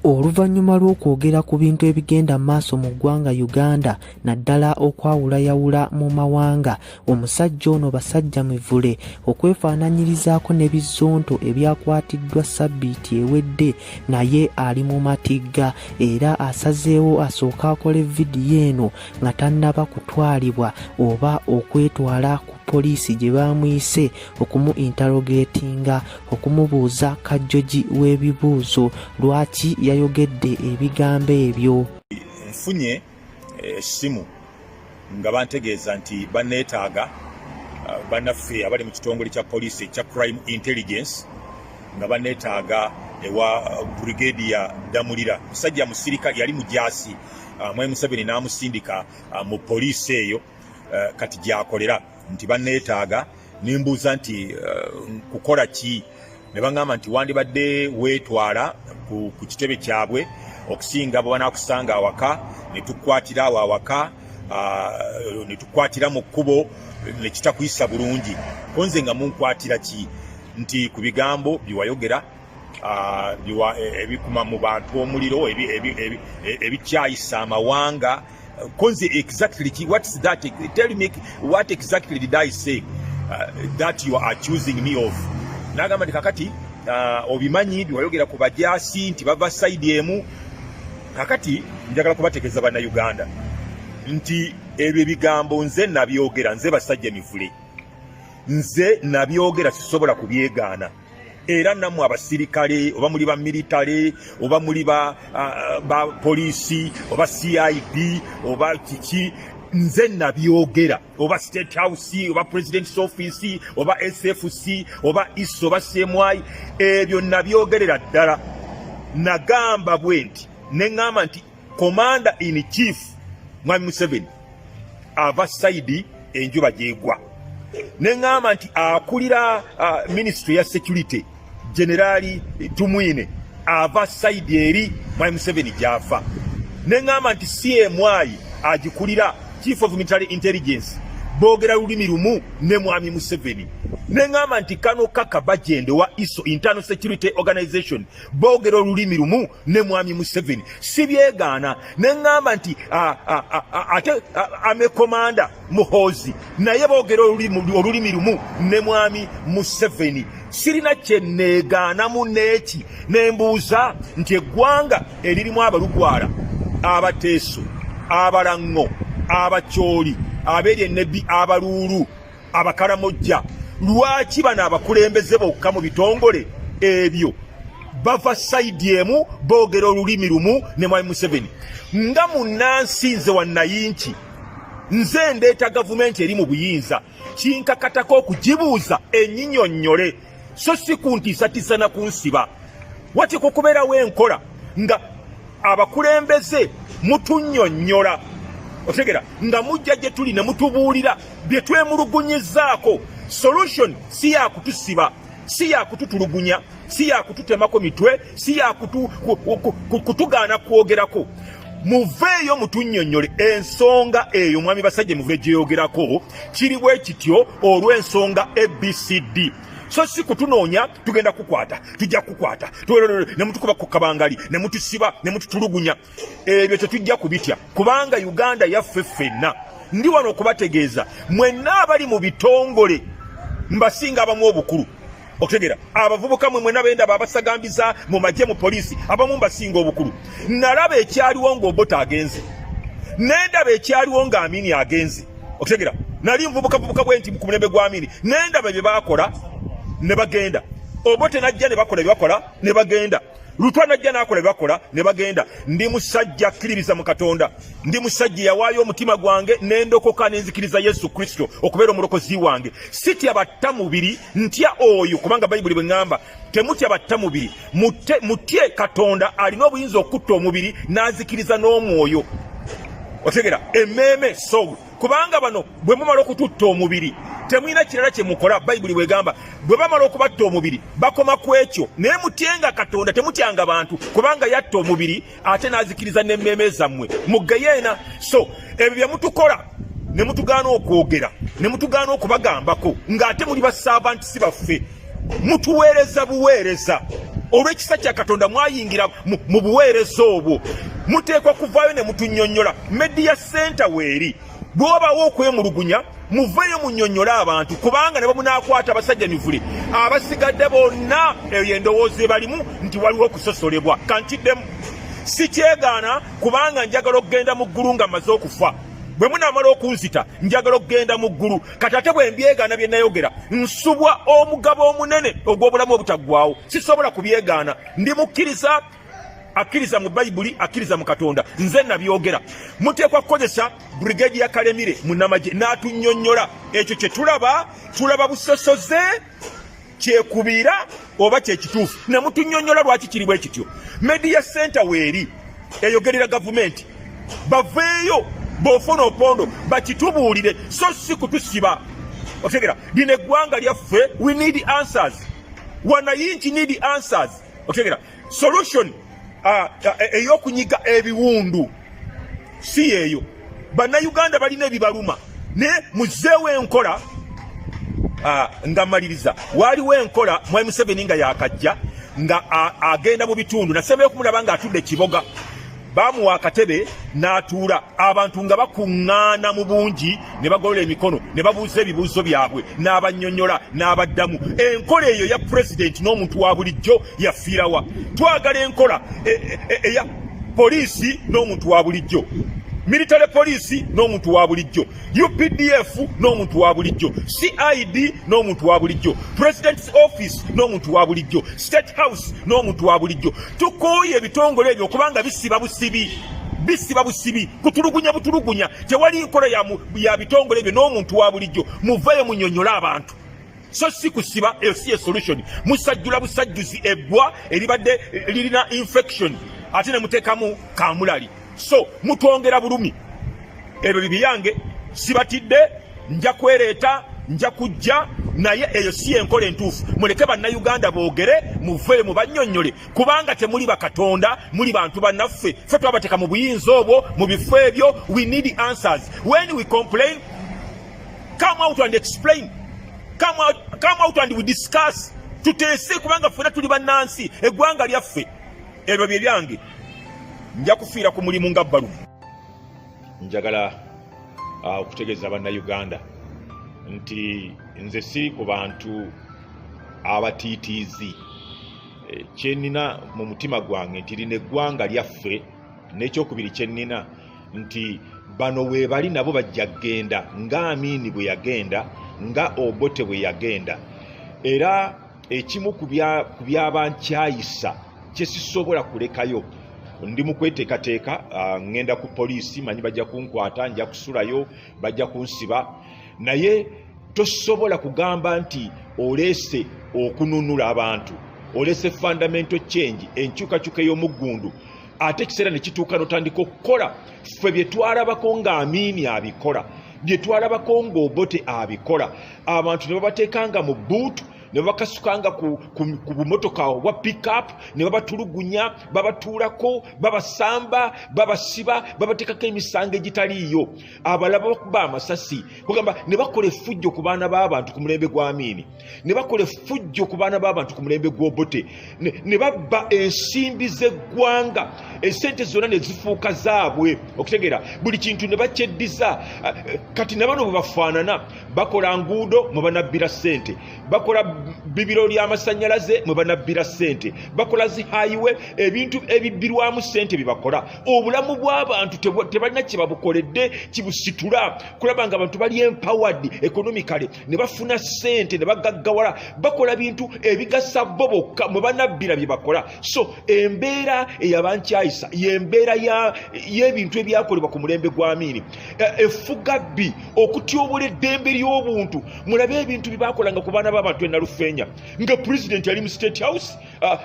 Oluvannyuma lw'okwogera ku bintu ebigenda maaso mu ggwanga Uganda naddala okwawulayawula mu mawanga, omusajja ono Basajja Mivule okwefaananyirizaako ne Bizonto ebyakwatiddwa sabbiiti ewedde naye ali mu matigga era asazeewo asooka akole vidiyo eno nga tannaba kutwalibwa oba okwetwala ku poliisi gye baamuyise okumu-interrogatinga, okumubuuza kajjogi w'ebibuuzo lwaki yayogedde ebigambo ebyo. Nfunye essimu nga bantegeeza nti banneetaaga bannaffe abali mu kitongole kya poliisi ekya crime intelligence nga banneetaaga ewa Brigadier Damulira, musajja musirikale yali mujaasi Mwai Museveni n'amusindika mu poliisi eyo kati gy'akolera, nti banneetaaga. Nimbuuza nti kukola ki? Ne baŋŋamba nti wandibadde weetwala ku kitebe kyabwe okusinga bwe banaakusanga awaka ne tukwatira awo awaka ne tukwatira mu kkubo ne kitakuyisa bulungi. Konze nga munkwatira ki? Nti ku bigambo bye wayogera ebikuma mu bantu omuliro ebikyayisa amawanga. Konze exactly what is that? Tell me what exactly did I say that you are accusing me of? Nagamba nti kakati obimanyi biwayogera ku bajaasi nti bava side emu. Kakati njagala kubategeeza banna Uganda nti ebyo bigambo nze nabyogera, nze Basajja Mivule, nze nabyogera, sisobola kubyegaana. Era nammwe abasirikale oba muli ba military oba muli ba poliisi oba CID oba kiki, nze nabyogera, oba State House oba President's Office oba SFC oba ISO oba CMY, ebyo nabyogerera ddala. Nagamba bwe nti neŋŋamba nti Commander in Chief Mwami Museveni ava side enjuba gyegwa. Neŋŋamba nti akulira Ministry ya Security Generali Tumwine ava side eri Mwami Museveni gy'afa. Neŋŋamba nti CMY agikulira Chief of Military Intelligence boogera lulimi lumu ne Mwami Museveni. Neŋŋamba nti Kano Kaka Bajende wa ISO Internal Security Organization boogera olulimi lumu ne Mwami Museveni. Sibyegaana. Neŋŋamba nti ate ame Commander Muhoozi naye boogera olulimi lumu ne Mwami Museveni. Sirina kye neegaanamu n'eki. Nembuuza nti eggwanga eririmu abalugwala, abateeso, abalaŋŋo, abakyoli, abeeryenebbi, abaluulu, abakalamojja, lwaki bano abakulembeze bokka mu bitongole ebyo bava side emu boogera olulimi lumu ne Mwami Museveni? Nga munnansi nze wannayinki, nze ndeeta gavumenti eri mu buyinza, kinkakatako okugibuuza ennyinyonnyole, so si kuntiisatiisa na kunsiba. Wateekwa okubeerawo enkola nga abakulembeze mutunnyonnyola, otegera, nga mujja gye tuli ne mutubuulira bye twemulugunyizaako. Solution si ya kutusiba, si ya kututulugunya, si ya kututemako mitwe, si ya kutugaana kwogerako. Muveeyo mutunnyonnyole ensonga eyo Mwami Basajja Mivule gyeyogerako kiri bwe kityo olw'ensonga ABCD. So si kutunoonya tugenda kukwata, tujja kukwata ne mutukuba ku kabangali ne mutusiba ne mututulugunya. Ebyo tetujja kubitya kubanga Uganda yaffe ffenna. Ndi wano okubategeeza mwenna abali mu bitongole mbasinga abamu obukulu. Okutegera abavubuka mwenna benda babasagambiza mu magye mu poliisi abamu mbasinga obukulu. Nalaba ekyaliwo ng'Obote agenze, nendaba ekyaliwo nga Amini agenze. Okutegera nali mvubuka bwe nti ku mulembe gwa Amini, nendaba bye baakola ne bagenda. Obote najja ne bakola bye bakola ne bagenda. Lutwa najja n'akola bye bakola ne bagenda. Ndi musajja akkiririza mu Katonda, ndi musajja yawaayo omutima gwange n'endokoka n'enzikiriza Yesu Kristo okubeera omulokozi wange. Sitya battamubiri, ntya oyo, kubanga Bayibuli bwe ŋŋamba temutya battamubiri, mutye Katonda alina obuyinza okutta omubiri n'azikiriza n'omwoyo. Otegera emmeeme soul, kubanga bano bwe mumala okututta omubiri temwina kirala kye mukola. Bayibuli bwegamba bwe bamala okubatta omubiri bakoma ku ekyo, naye mutyenga Katonda, temutyanga bantu, kubanga yatta omubiri ate n'azikiriza n'emmeeme zammwe mugeyeena. So ebyo bye mutukola ne mutugaana okwogera ne mutugaana okubagambako ng'ate muli basaavanti si baffe, mutuweereza buweereza. olw'ekisa kya Katonda mwayingira mu buweereza obwo muteekwa kuvaayo ne mutunnyonnyola media center weeri bw'obawo okwemulugunya muveeyo munnyonnyola abantu kubanga ne bamunaakwata Basajja Mivule abasigadde bonna eyo endowooza ebalimu nti waliwo okusosolebwa kankiddemu si kyegaana kubanga njagala okugenda mu ggulu nga mmaze okufa bwe munaamala okunzita njagala okugenda mu ggulu kati ate bwe mbyegaana bye nayogera nsubwa omugabo omunene ogw'obulamu obutaggwaawo sisobola kubyegaana ndi mukkiriza akkiriza mu Bayibuli akkiriza mu Katonda nze nabyogera muteekwa kukozesa brigade ya Kalemire munnamagye n'atunnyonnyola ekyo kye tulaba busosoze kyekubiira oba kyekituufu ne mutunnyonnyola lwaki kiri bwe kityo media center weeri eyogerera gavumenti baveeyo b'ofuna opondo bakitubuulire so si kutusiba otegera lino eggwanga lyaffe we need answers wanayinki need answers otegera solution ey'okunyiga ebiwundu si yeeyo bannayuganda balina ebibaluma ne muzeewo enkola nga maliriza waaliwo enkola Mwami Museveni nga yakajja nga agenda mu bitundu nasembayo okumulaba ng'atudde Kiboga bamuwa akatebe n'atuula abantu nga bakuŋŋaana mu bungi ne bagolola emikono ne babuuza ebibuuzo byabwe n'abannyonnyola n'abaddamu enkola eyo ya pulezidenti n'omuntu wa bulijjo yafiirawa twagala enkola eya poliisi n'omuntu wa bulijjo military police n'omuntu wa bulijjo UPDF n'omuntu wa bulijjo CID n'omuntu wa bulijjo President's Office n'omuntu wa bulijjo State House n'omuntu wa bulijjo tukooye ebitongole ebyo kubanga bisiba busibi butulugunya tewali nkola ya bitongole ebyo n'omuntu wa bulijjo muveeyo munnyonnyola abantu so si kusiba eyo si solution musajjula busajjuzi ebbwa eribadde lirina infection ate ne muteekamu kamulali so mutwongera bulumi ebyo bibiyange sibatidde nja kwereeta nja kujja naye eyo si enkola entuufu muleke bannayuganda boogere muveeyo mubannyonnyole kubanga temuli bakatonda muli bantu bannaffe ffe twabateeka mu buyinza obwo mu bifo ebyo we need answers when we complain come out and explain come out and we discuss tuteese kubanga ffena tuli bannansi eggwanga lyaffe ebyo bye byange nja kufiira ku mulimu nga bbalumu njagala okutegeeza bannayuganda nti nze si ku bantu abatiitiizi kyennina mu mutima gwange nti lino eggwanga lyaffe n'ekyokubiri kyennina nti bano weebali nabo bajja kgenda nga Amiini bwe yagenda nga Obote bwe yagenda era ekimu ku byabankyayisa kye sisobola kulekayo ndi mu kweteekateeka ngenda ku poliisi manyi bajja kunkwata nja kusulayo bajja kunsiba naye tosobola kugamba nti oleese okununula abantu oleese fundamental change enkyukakyuka ey'omuggundu ate ekiseera ne kituuka n'otandika okukola ffe bye twalabako nga Amiini abikola bye twalabako nga Obote abikola abantu ne babateekanga mu buutu ne bakasukanga ku bumotoka wa pick-up ne babatulugunya babatuulako babasamba babasiba babateekako emisango egitaliiyo abalaba bakuba amasasi kugamba ne bakola effujjo ku baana b'abantu ku mulembe gwa Amiini ne bakola effujjo ku baana b'abantu ku mulembe gw'Obote ne babba ensimbi z'eggwanga esente zonna ne zifuuka zaabwe okutegeera buli kintu ne bakyeddiza kati ne bano bwe bafaanana bakola nguudo mwe banabbira ssente bakola bibiro ly'amasannyalaze mwe banabbira ssente bakola zi highway ebintu ebibbirwamu ssente bibakola obulamu bw'abantu tebalina kye babukoledde kibusitula kulaba nga abantu bali empowered economically ne bafuna ssente ne bagaggawala bakola bintu ebigasa bo bokka mwe banabbira bye bakola so embeera eyabankyayisa y'embeera y'ebintu ebyakolebwa ku mulembe gwa Amiini effugabbi okutyobola eddembe ly'obuntu mulabe ebintu byebakolanga ku baana b'abantu Nalufenya nga president ali mu State House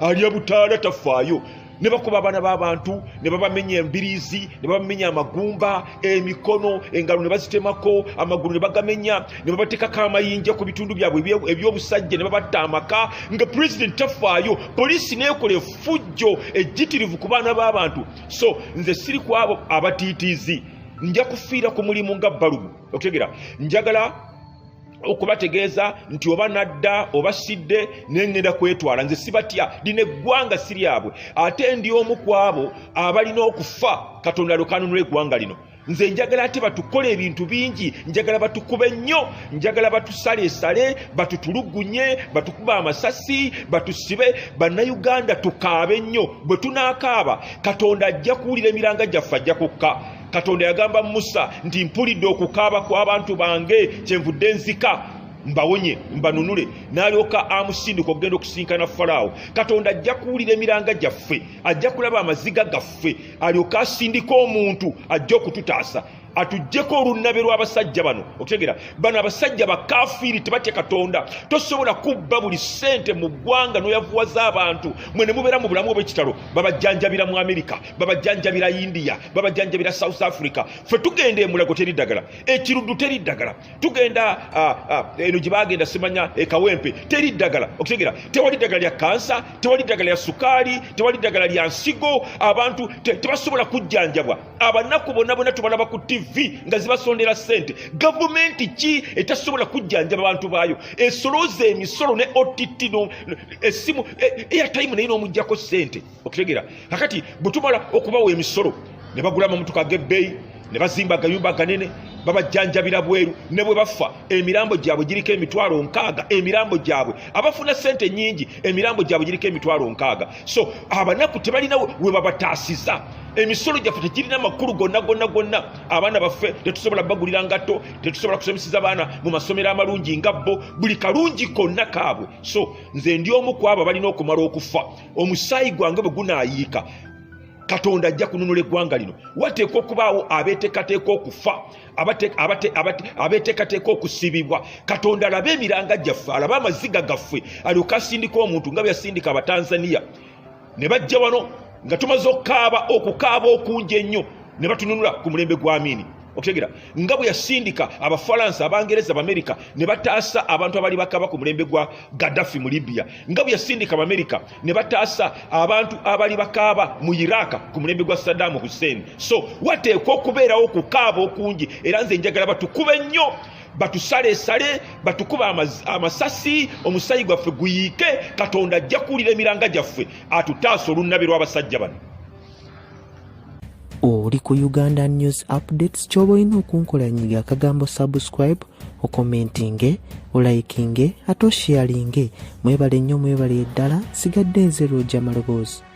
ali abutaala tafaayo ne bakuba abaana b'abantu ne babamenya embiriizi ne babamenya amagumba emikono engalo ne bazitemako amagulu ne bagamenya ne babateekako amayinja ku bitundu byabwe eby'obusajja ne babatta amaka nga president tafaayo poliisi neekola effujjo ejjitirivu ku baana b'abantu so nze siri ku abo abatiitiizi nja kufiira ku mulimu nga bbalumu okutegera njagala okubategeeza nti oba nadda oba sidde nengenda kwetwala nze sibatya lino eggwanga siryabwe ate ndi omu ku abo abalina okufa Katonda lwekanunula eggwanga lino nze njagala ate batukole ebintu bingi njagala batukube nnyo njagala batusaleesale batutulugunye batukuba amasasi batusibe bannayuganda tukaabe nnyo bwe tunaakaaba Katonda ajja kuwulira emiranga gyaffe ajja kukka Katonda yagamba Musa nti mpulidde okukaaba kw'abantu bange kyenvudde nzika mbawonye mbanunule n'alyoka amusindika okugenda okusinkana Falaawo Katonda ajja kuwulira emiranga gyaffe ajja kulaba amaziga gaffe alyoka asindika omuntu ajja okututaasa atuggyeko olunabe lw'abasajja bano okutegera bano abasajja bakafiiri tebatya Katonda tosobola kubba buli ssente mu ggwanga n'oyavuwaza abantu mwe ne mubeera mu bulamu obw'ekitalo babajjanjabira mu Amerika babajjanjabira India babajjanjabira South Africa ffe tugenda emulago teri ddagala ekiruddu teri ddagala tugenda eno gye baagenda simanya ekawempe teri ddagala okutegera tewali ddagala lya kansa tewali ddagala lya sukaali tewali ddagala lya nsigo abantu tebasobola kujjanjabwa abanaku bonna tubalaba ku TV nga zibasondera ssente gavumenti ki etasobola kujjanjaba abantu baayo esoloza emisolo ne OTT essimu airtime naye n'omuggyako ssente okutegera kakati bwe tumala okubawa emisolo ne bagula amamotoka g'ebbeeyi ne bazimba agayumba aganene babajjanjabira bweru ne bwe bafa emirambo gyabwe giriko 60,000 emirambo gyabwe abafuna ssente nnyingi emirambo gyabwe giriko 60,000 so abanaku tebalina we babataasiza emisolo gyaffe tegirina makulu gonna abaana baffe tetusobola bagulira ngatto tetusobola kusomesiza abaana mu masomero amalungi nga bo buli kalungi konna kaabwe so nze ndi omu ku abo balina okumala okufa omusaayi gwange bwe gunaayiika Katonda ajja kununula eggwanga lino wateekwa okubaawo abeeteekateeka okufa abeeteekateeka okusibibwa Katonda alabe emiranga gyaffe alabe amaziga gaffe alyoka asindika omuntu nga bwe yasindika Abatanzania ne bajja wano nga tumaze okukaaba okungi ennyo ne batununula ku mulembe gwa Amini okutegera nga bwe yasindika Abafalansa Abangereza Abamerika ne bataasa abantu abali bakaba ku mulembe gwa Gaddafi mu Libya nga bwe yasindika Abamerika ne bataasa abantu abali bakaba mu Iraq ku mulembe gwa Saddam Hussein so wateekwa okubeerawo okukaaba okungi era nze njagala batukube nnyo batusaleesale batukuba amasasi omusaayi gwaffe guyiike Katonda ajja kuwulira emiranga gyaffe atutaasa olunabe lw'abasajja bano oli ku Uganda News Updates ky'oba olina okunkolanyiga akagambo subscribe okomentinge olaikinge ate osharinge mwebale nnyo mwebale eddala sigadde nze Roger Maloboozi